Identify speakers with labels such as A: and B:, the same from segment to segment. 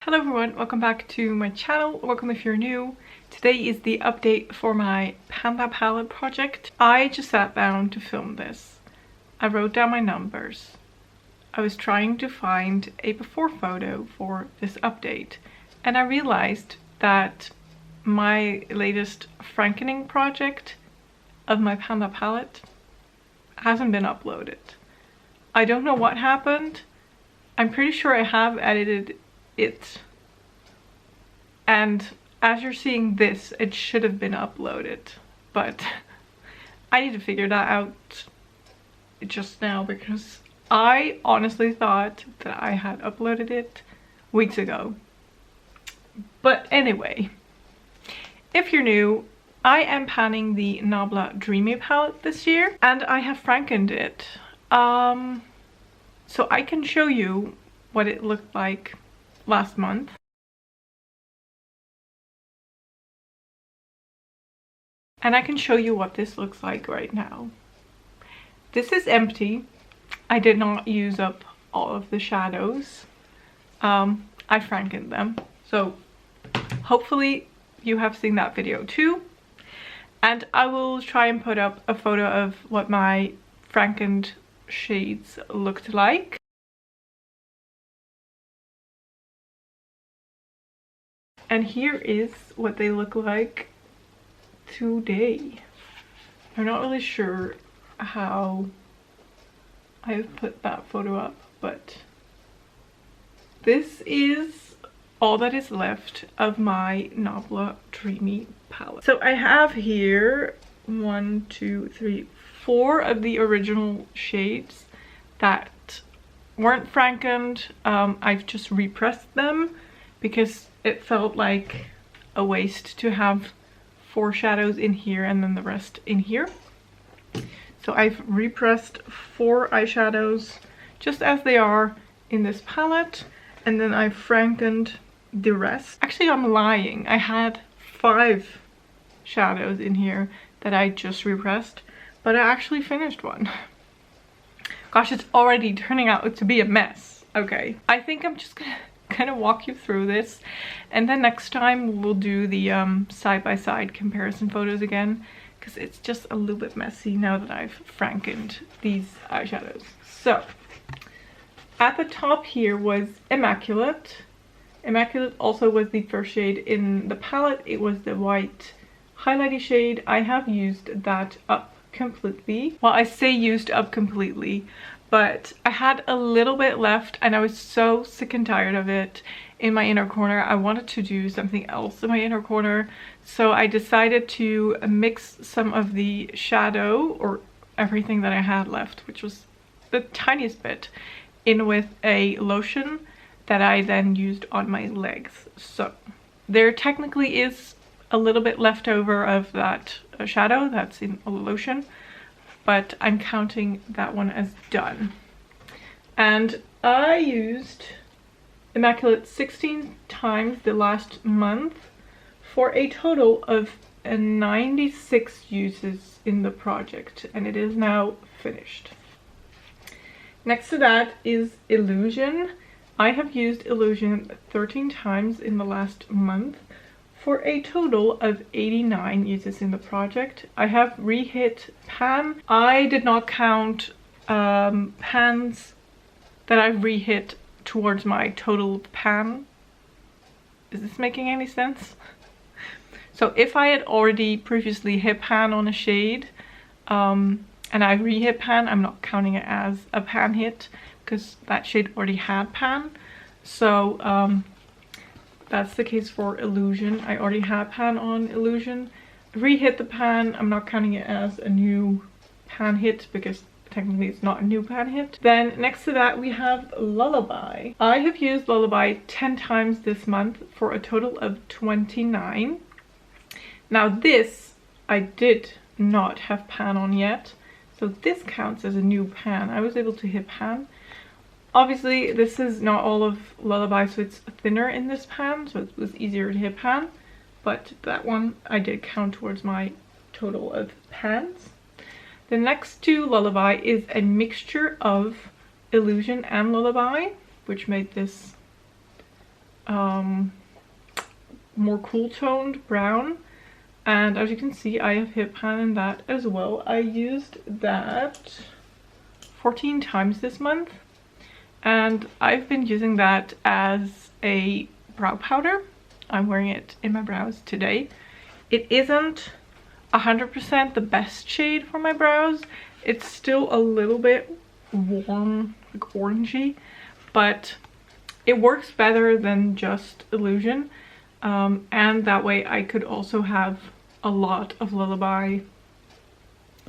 A: Hello everyone, welcome back to my channel. Welcome if you're new. Today is the update for my Panda palette project. I just sat down to film this. I wrote down my numbers. I was trying to find a before photo for this update, and I realized that my latest frankening project of my Panda palette hasn't been uploaded. I don't know what happened. I'm pretty sure I have edited it, and as you're seeing this, it should have been uploaded, but I need to figure that out just now because I honestly thought that I had uploaded it weeks ago. But anyway, if you're new, I am panning the Nabla Dreamy palette this year, and I have frankened it. So I can show you what it looked like last month. And I can show you what this looks like right now. This is empty. I did not use up all of the shadows. I frankened them. So hopefully you have seen that video too. And I will try and put up a photo of what my frankened shades looked like. And here is what they look like today. I'm not really sure how I've put that photo up, but this is all that is left of my Nabla Dreamy palette. So I have here 1, 2, 3, 4 of the original shades that weren't frankened. I've just repressed them because it felt like a waste to have 4 shadows in here and then the rest in here. So I've repressed 4 eyeshadows just as they are in this palette, and then I've frankened the rest. Actually, I'm lying. I had 5 shadows in here that I just repressed, but I actually finished one. Gosh, it's already turning out to be a mess. Okay, I think I'm just gonna kind of walk you through this, and then next time we'll do the side-by-side comparison photos again, because it's just a little bit messy now that I've frankened these eyeshadows. So at the top here was Immaculate. Immaculate also was the first shade in the palette. It was the white highlighty shade. I have used that up completely. Well, I say used up completely, but I had a little bit left and I was so sick and tired of it in my inner corner. I wanted to do something else in my inner corner, so I decided to mix some of the shadow, or everything that I had left, which was the tiniest bit, in with a lotion that I then used on my legs. So there technically is a little bit left over of that shadow that's in a lotion, but I'm counting that one as done. And I used Immaculate 16 times the last month for a total of 96 uses in the project, and it is now finished. Next to that is Illusion. I have used Illusion 13 times in the last month for a total of 89 uses in the project. I have re-hit pan. I did not count pans that I've re-hit towards my total pan. Is this making any sense? So if I had already previously hit pan on a shade and I re-hit pan, I'm not counting it as a pan hit because that shade already had pan. So that's the case for Illusion. I already had pan on Illusion. Re-hit the pan, I'm not counting it as a new pan hit because technically it's not a new pan hit. Then next to that we have Lullaby. I have used Lullaby 10 times this month for a total of 29. Now this I did not have pan on yet, so this counts as a new pan. I was able to hit pan. Obviously, this is not all of Lullaby, so it's thinner in this pan, so it was easier to hit pan. But that one I did count towards my total of pans. The next to Lullaby is a mixture of Illusion and Lullaby, which made this more cool toned brown. And as you can see, I have hit pan in that as well. I used that 14 times this month, and I've been using that as a brow powder. I'm wearing it in my brows today. It isn't 100% the best shade for my brows. It's still a little bit warm, like orangey, but it works better than just Illusion. And that way I could also have a lot of Lullaby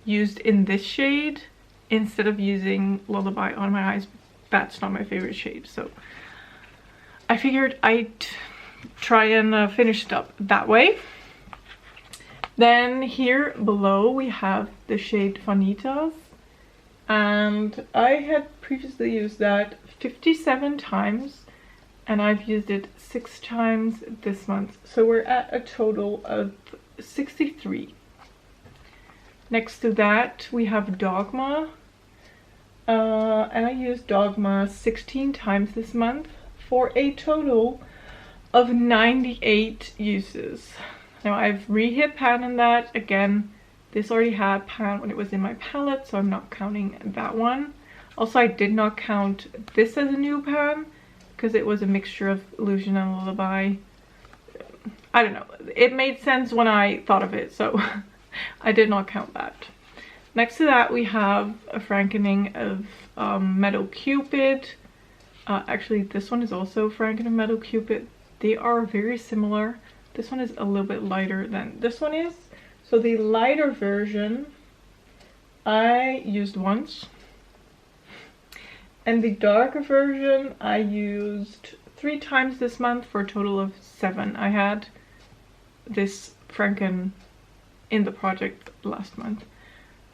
A: used in this shade instead of using Lullaby on my eyes. That's not my favorite shade, so I figured I'd try and finish it up that way. Then here below we have the shade Vanitas, and I had previously used that 57 times, and I've used it 6 times this month, so we're at a total of 63. Next to that we have Dogma, and I used Dogma 16 times this month for a total of 98 uses. Now I've re-hit pan in that. Again, this already had pan when it was in my palette, so I'm not counting that one. Also, I did not count this as a new pan because it was a mixture of Illusion and Lullaby. I don't know, it made sense when I thought of it, so I did not count that. Next to that we have a frankening of Meadow Cupid. Actually, this one is also franken of Meadow Cupid. They are very similar. This one is a little bit lighter than this one is. So the lighter version I used once, and the darker version I used 3 times this month for a total of 7. I had this franken in the project last month.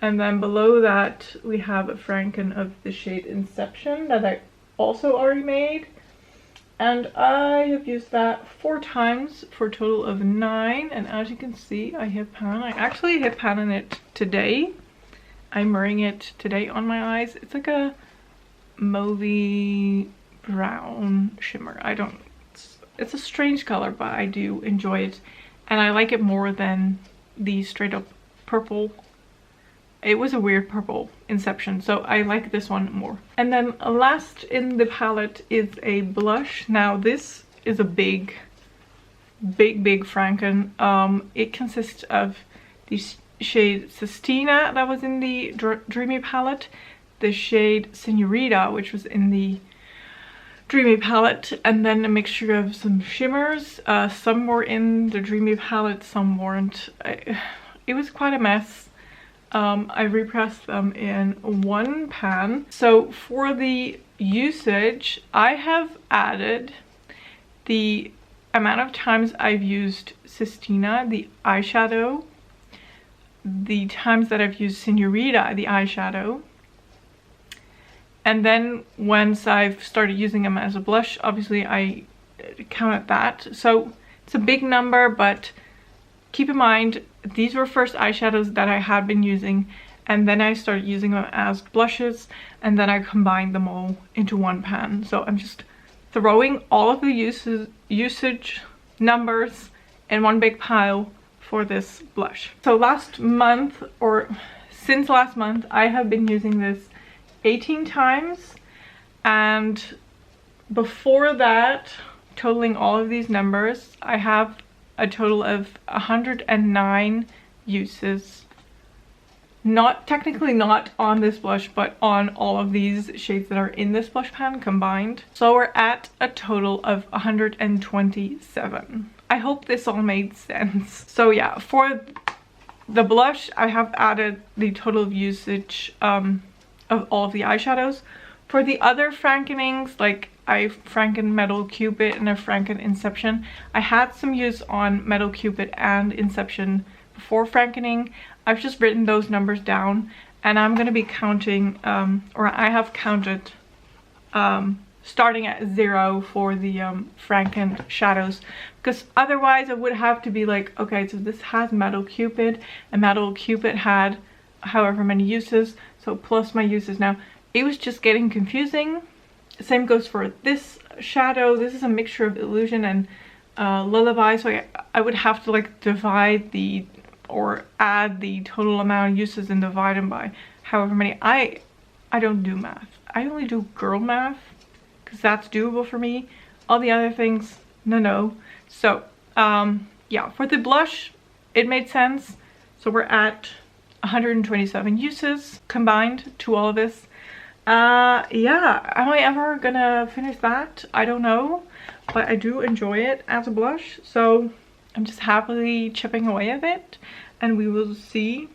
A: And then below that we have a franken of the shade Inception that I also already made, and I have used that 4 times for a total of 9. And as you can see, I hit pan. I actually hit pan in it today. I'm wearing it today on my eyes. It's like a mauvey brown shimmer. It's a strange color, but I do enjoy it, and I like it more than the straight up purple. It was a weird purple Inception, so I like this one more. And then last in the palette is a blush. Now this is a big franken. It consists of the shade Sestina that was in the Dreamy palette, the shade Senorita, which was in the Dreamy palette, and then a mixture of some shimmers. Some were in the Dreamy palette, some weren't. It was quite a mess. I repressed them in one pan. So for the usage, I have added the amount of times I've used Sestina, the eyeshadow, the times that I've used Senorita, the eyeshadow, and then once I've started using them as a blush, obviously I counted that. So it's a big number, but keep in mind, these were first eyeshadows that I had been using, and then I started using them as blushes, and then I combined them all into one pan. So I'm just throwing all of the usage numbers in one big pile for this blush. So last month, or since last month, I have been using this 18 times, and before that, totaling all of these numbers, I have a total of 109 uses. Not technically not on this blush, but on all of these shades that are in this blush pan combined. So we're at a total of 127. I hope this all made sense. So yeah, for the blush, I have added the total of usage of all of the eyeshadows. For the other frankenings, like I franken Meadow Cupid and a franken Inception, I had some use on Meadow Cupid and Inception before frankening. I've just written those numbers down, and I'm going to be counting, or I have counted, starting at 0 for the franken shadows, because otherwise I would have to be like, okay, so this has Meadow Cupid, and Meadow Cupid had however many uses, so plus my uses. Now it was just getting confusing. Same goes for this shadow. This is a mixture of Illusion and Lullaby, so I would have to like divide the, or add the total amount of uses and divide them by however many. I don't do math. I only do girl math because that's doable for me. All the other things, no. So yeah, for the blush, it made sense. So we're at 127 uses combined to all of this. Yeah, am I ever gonna finish that? I don't know, but I do enjoy it as a blush, so I'm just happily chipping away at it, and we will see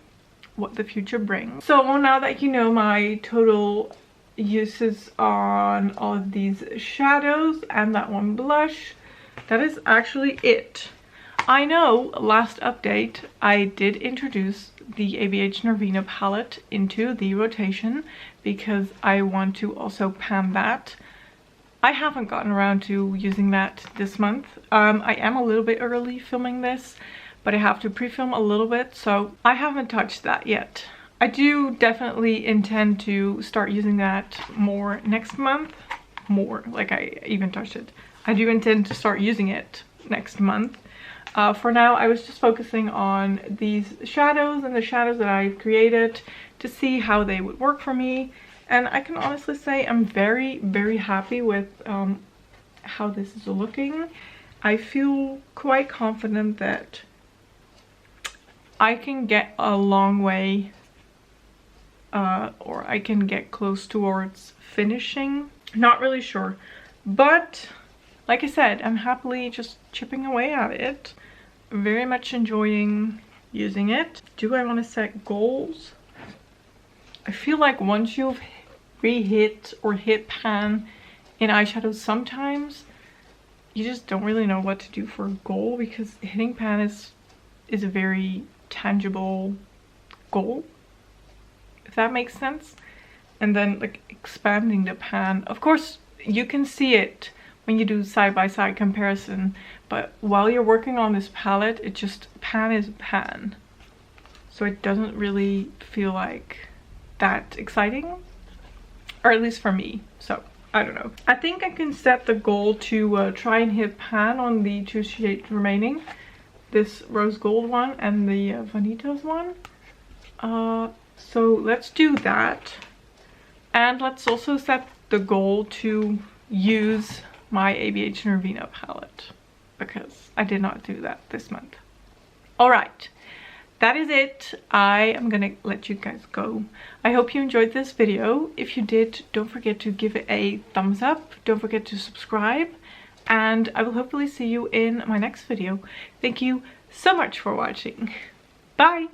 A: what the future brings. So now that you know my total uses on all of these shadows and that one blush, that is actually it. I know last update I did introduce the ABH Nervina palette into the rotation because I want to also pan that. I haven't gotten around to using that this month. I am a little bit early filming this, but I have to pre-film a little bit, so I haven't touched that yet. I do definitely intend to start using that more next month. More, like I even touched it. I do intend to start using it next month. For now, I was just focusing on these shadows and the shadows that I've created to see how they would work for me. And I can honestly say I'm very, very happy with how this is looking. I feel quite confident that I can get a long way, or I can get close towards finishing. Not really sure, but like I said, I'm happily just chipping away at it. Very much enjoying using it. Do I want to set goals? I feel like once you've re-hit or hit pan in eyeshadows, sometimes you just don't really know what to do for a goal, because hitting pan is a very tangible goal, if that makes sense. And then like expanding the pan, of course you can see it when you do side-by-side comparison, but while you're working on this palette, it just, pan is pan, so it doesn't really feel like that exciting, or at least for me. So I don't know, I think I can set the goal to try and hit pan on the two shades remaining, this rose gold one and the Vanitas one. So let's do that, and let's also set the goal to use my ABH Nervina palette, because I did not do that this month. All right, that is it. I am gonna let you guys go. I hope you enjoyed this video. If you did, don't forget to give it a thumbs up. Don't forget to subscribe, and I will hopefully see you in my next video. Thank you so much for watching. Bye.